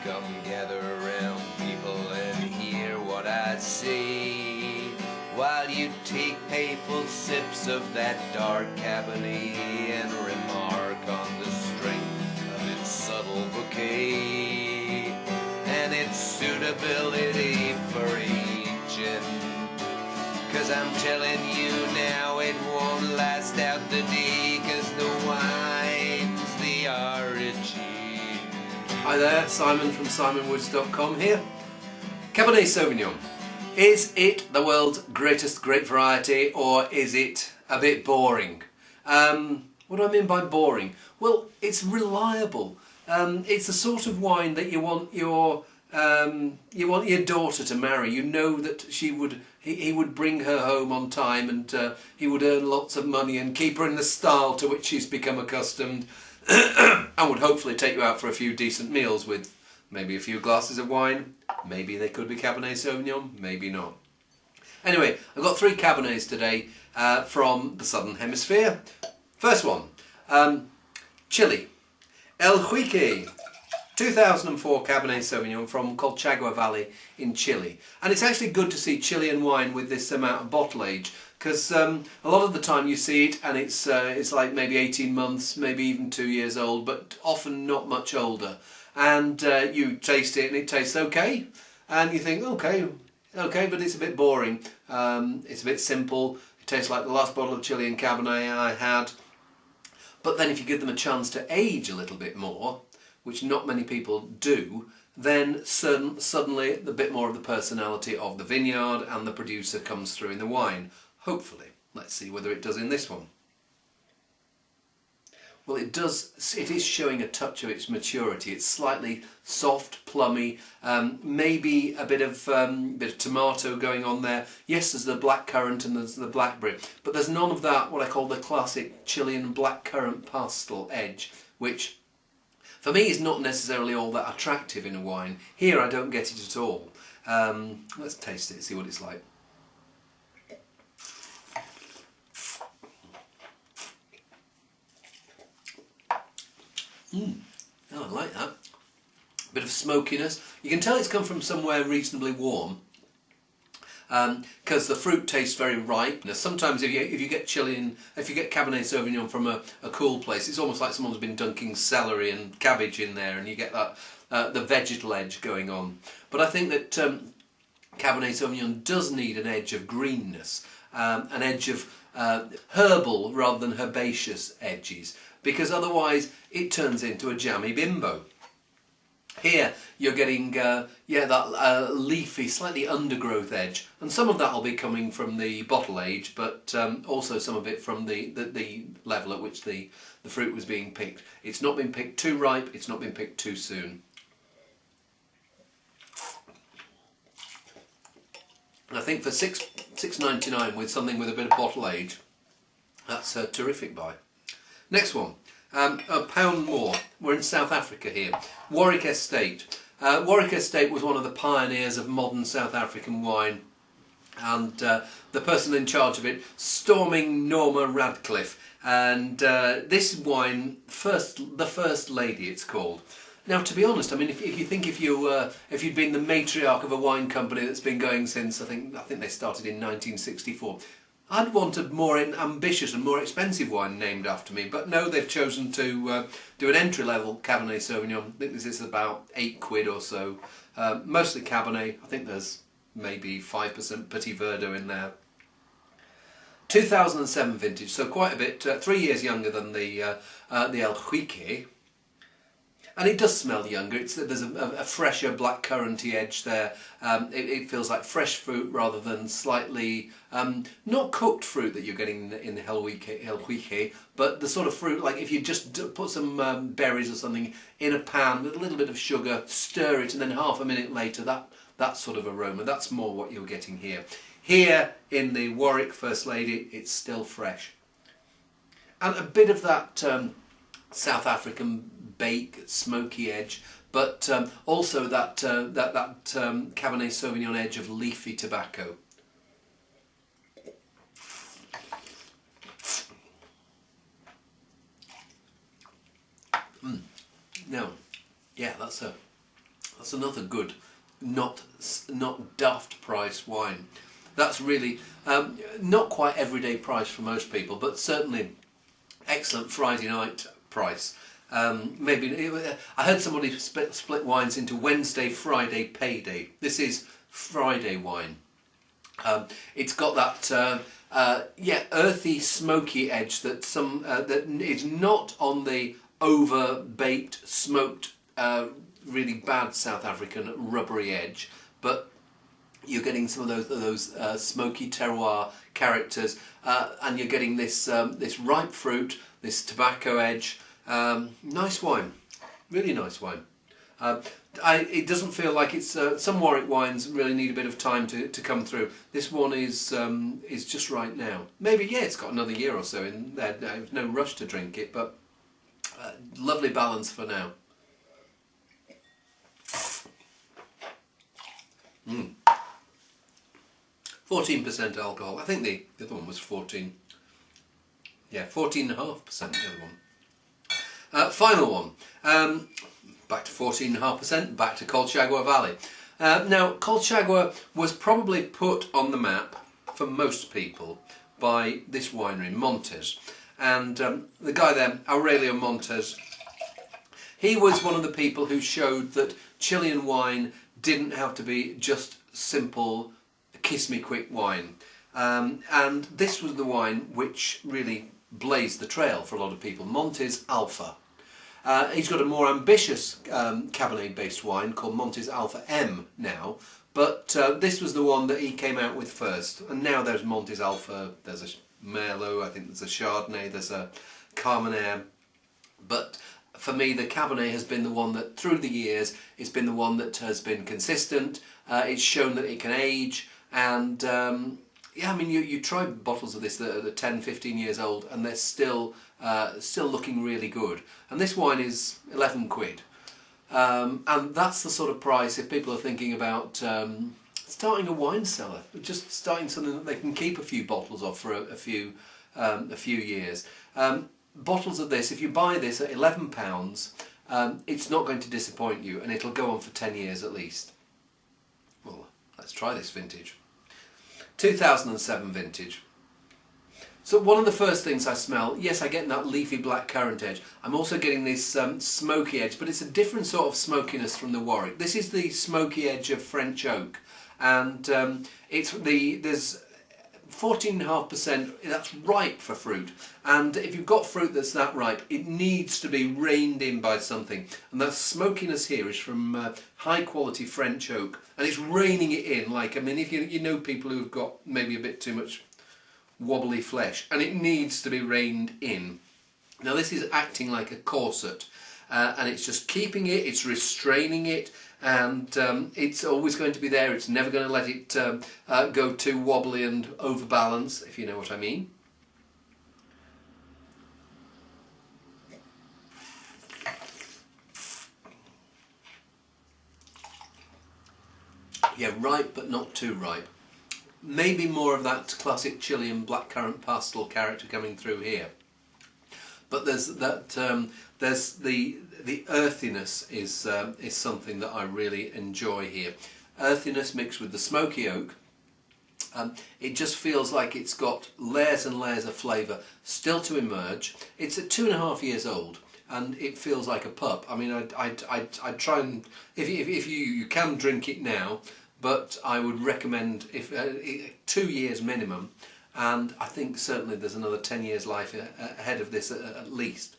Come gather around, people, and hear what I say, while you take payful sips of that dark Cabernet and remark on the strength of its subtle bouquet and its suitability for aging. 'Cause I'm telling you now, it won't last out the day, 'cause the wine's the origin. Hi there, Simon from simonwoods.com here. Cabernet Sauvignon. Is it the world's greatest grape variety, or is it a bit boring? What do I mean by boring? Well, it's reliable. It's the sort of wine that you want your daughter to marry. You know that he would bring her home on time, and he would earn lots of money and keep her in the style to which she's become accustomed, and would hopefully take you out for a few decent meals with maybe a few glasses of wine. Maybe they could be Cabernet Sauvignon, maybe not. Anyway, I've got 3 Cabernets today from the Southern Hemisphere. First one, Chile. El Huique, 2004 Cabernet Sauvignon from Colchagua Valley in Chile. And it's actually good to see Chilean wine with this amount of bottle age, because a lot of the time you see it and it's like maybe 18 months, maybe even 2 years old, but often not much older. And you taste it and it tastes okay, and you think, okay, but it's a bit boring. It's a bit simple. It tastes like the last bottle of Chilean Cabernet I had. But then if you give them a chance to age a little bit more, which not many people do, then suddenly the bit more of the personality of the vineyard and the producer comes through in the wine. Hopefully. Let's see whether it does in this one. Well, it does. It is showing a touch of its maturity. It's slightly soft, plummy, maybe a bit of tomato going on there. Yes, there's the blackcurrant and there's the blackberry, but there's none of that, what I call the classic Chilean blackcurrant pastel edge, which for me is not necessarily all that attractive in a wine. Here I don't get it at all. Let's taste it, see what it's like. Oh, I like that. Bit of smokiness. You can tell it's come from somewhere reasonably warm, because the fruit tastes very ripe. Now, sometimes if you get Cabernet Sauvignon from a cool place, it's almost like someone's been dunking celery and cabbage in there, and you get that the vegetal edge going on. But I think that Cabernet Sauvignon does need an edge of greenness, an edge of herbal rather than herbaceous edges, because otherwise it turns into a jammy bimbo. Here you're getting that leafy, slightly undergrowth edge, and some of that will be coming from the bottle age, but also some of it from the level at which the fruit was being picked. It's not been picked too ripe, it's not been picked too soon. And I think for $6.99 with something with a bit of bottle age, that's a terrific buy. Next one, a pound more. We're in South Africa here. Warwick Estate. Warwick Estate was one of the pioneers of modern South African wine, and the person in charge of it, Storming Norma Radcliffe. And this wine, the First Lady, it's called. Now, to be honest, I mean, if you'd been the matriarch of a wine company that's been going since I think they started in 1964. I'd want a more ambitious and more expensive wine named after me, but no, they've chosen to do an entry-level Cabernet Sauvignon. I think this is about £8 or so. Mostly Cabernet. I think there's maybe 5% Petit Verdot in there. 2007 vintage, so quite a bit, 3 years younger than the El Huique. And it does smell younger. There's a fresher blackcurranty edge there. It feels like fresh fruit rather than slightly not cooked fruit that you're getting in the El Huique, but the sort of fruit like if you just put some berries or something in a pan with a little bit of sugar, stir it, and then half a minute later that sort of aroma. That's more what you're getting here. Here in the Warwick First Lady, it's still fresh, and a bit of that South African bake, smoky edge, but also that Cabernet Sauvignon edge of leafy tobacco. Now, yeah, that's a That's another good, not daft price wine. That's really not quite everyday price for most people, but certainly excellent Friday night price. Maybe I heard somebody split wines into Wednesday, Friday, payday. This is Friday wine. It's got that earthy, smoky edge that that is not on the over baked, smoked, really bad South African rubbery edge, but you're getting some of those smoky terroir characters, and you're getting this this ripe fruit, this tobacco edge. Nice wine, really nice wine. It doesn't feel like it's some Warwick wines really need a bit of time to come through. This one is just right now. Maybe it's got another year or so in there. There's no rush to drink it, but lovely balance for now. 14% alcohol. I think the other one was 14. Yeah, 14.5% the other one. Final one. Back to 14.5%, back to Colchagua Valley. Now, Colchagua was probably put on the map for most people by this winery, Montes. And the guy there, Aurelio Montes, he was one of the people who showed that Chilean wine didn't have to be just simple, kiss-me-quick wine. And this was the wine which really blazed the trail for a lot of people, Montes Alpha. He's got a more ambitious Cabernet-based wine called Montes Alpha M now, but this was the one that he came out with first. And now there's Montes Alpha, there's a Merlot, I think there's a Chardonnay, there's a Carmenere. But for me, the Cabernet has been the one that, through the years, it's been the one that has been consistent. It's shown that it can age, and yeah, I mean, you try bottles of this that are 10, 15 years old, and they're still looking really good. And this wine is 11 quid. And that's the sort of price if people are thinking about starting a wine cellar, just starting something that they can keep a few bottles of for a few years. Bottles of this, if you buy this at £11, it's not going to disappoint you, and it'll go on for 10 years at least. Well, let's try this vintage. 2007 vintage. So one of the first things I smell, yes, I get that leafy black currant edge. I'm also getting this smoky edge, but it's a different sort of smokiness from the Warwick. This is the smoky edge of French oak, and there's 14.5%. That's ripe for fruit, and if you've got fruit that's that ripe, it needs to be reined in by something. And that smokiness here is from high quality French oak, and it's reining it in. Like, I mean, if you know people who've got maybe a bit too much wobbly flesh, and it needs to be reined in. Now this is acting like a corset, and it's just keeping it, it's restraining it, and it's always going to be there. It's never going to let it go too wobbly and overbalance, if you know what I mean. Yeah, ripe but not too ripe. Maybe more of that classic Chilean blackcurrant pastel character coming through here, but there's that there's the earthiness is something that I really enjoy here. Earthiness mixed with the smoky oak. It just feels like it's got layers and layers of flavour still to emerge. It's at 2.5 years old, and it feels like a pup. I mean, I'd try and if you can drink it now. But I would recommend 2 years minimum, and I think certainly there's another 10 years life ahead of this at least.